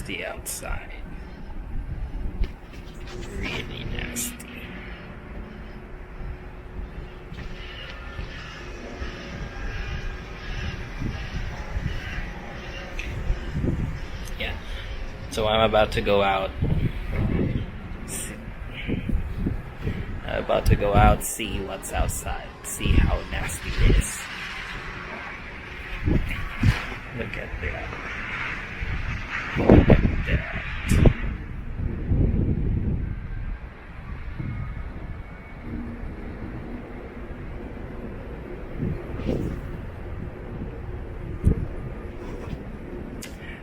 nasty outside. Really nasty. Yeah. So I'm about to go out. I'm about to go out, see what's outside, see how nasty it is. Look at that. Look at that.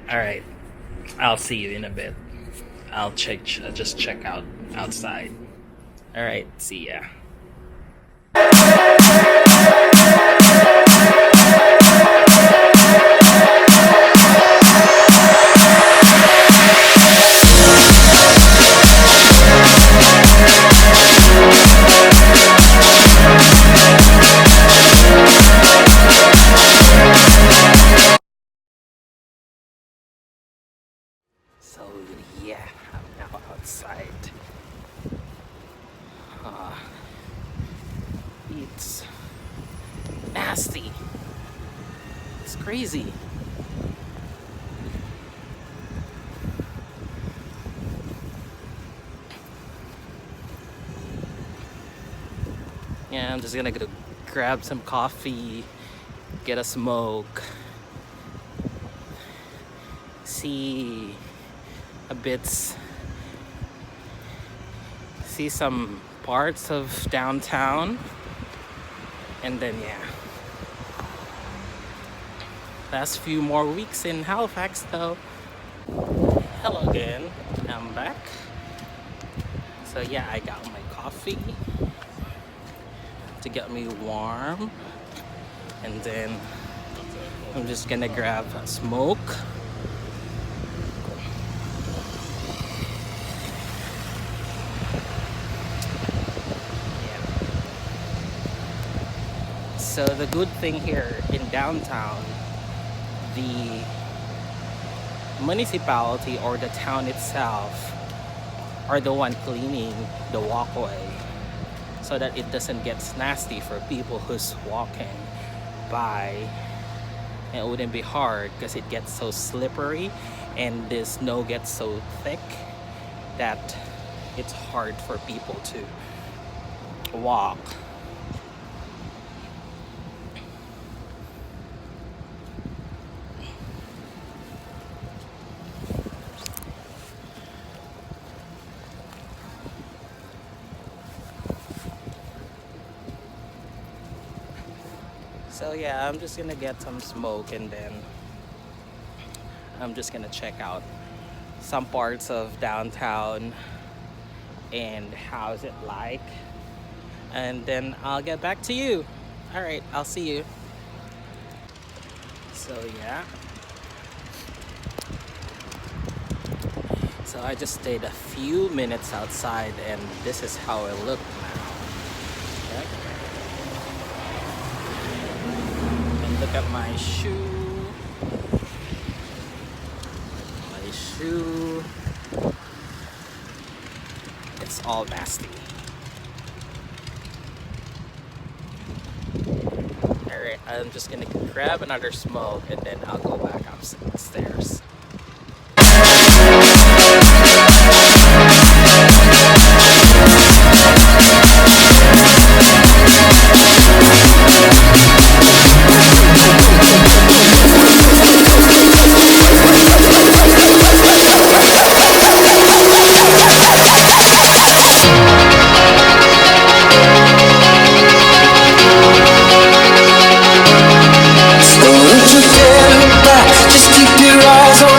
Alright, I'll see you in a bit. I'll just check out outside. Alright, see ya. So yeah, I'm now outside. It's nasty. It's crazy. Yeah, I'm just gonna go grab some coffee, get a smoke, see some parts of downtown, and then yeah, last few more weeks in Halifax though. Hello again, I'm back. So yeah, I got my coffee to get me warm, and then I'm just gonna grab a smoke. So the good thing here in downtown, the municipality or the town itself are the one cleaning the walkway so that it doesn't get nasty for people who's walking by. And it wouldn't be hard because it gets so slippery and the snow gets so thick that it's hard for people to walk. So yeah, I'm just gonna get some smoke and then I'm just gonna check out some parts of downtown and how's it like, and then I'll get back to you. All right, I'll see you. So yeah, so I just stayed a few minutes outside and this is how it looked now. Okay. Look at my shoe. My shoe. It's all nasty. Alright, I'm just gonna grab another smoke and then I'll go back upstairs. Just keep your eyes on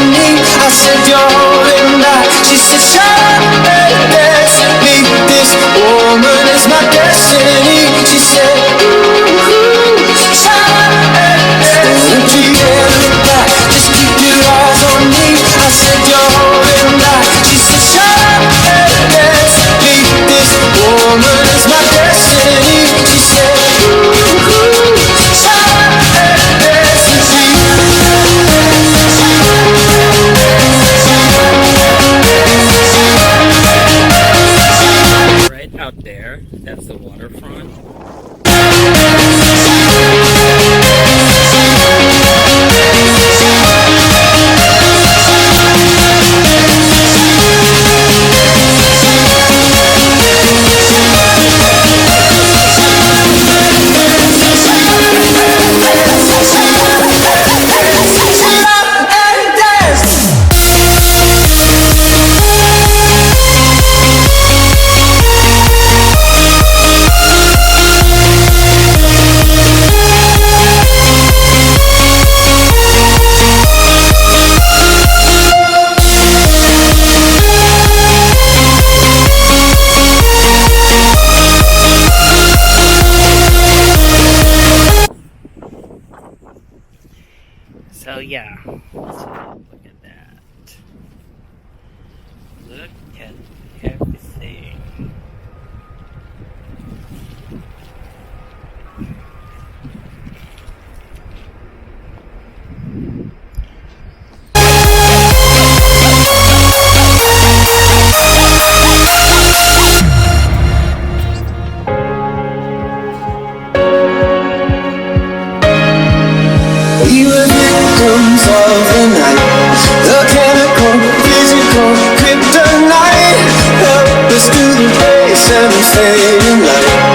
So yeah, let's look at that. Look at everything. We were victims of the night. The chemical, physical, kryptonite help us through the days and the fading light.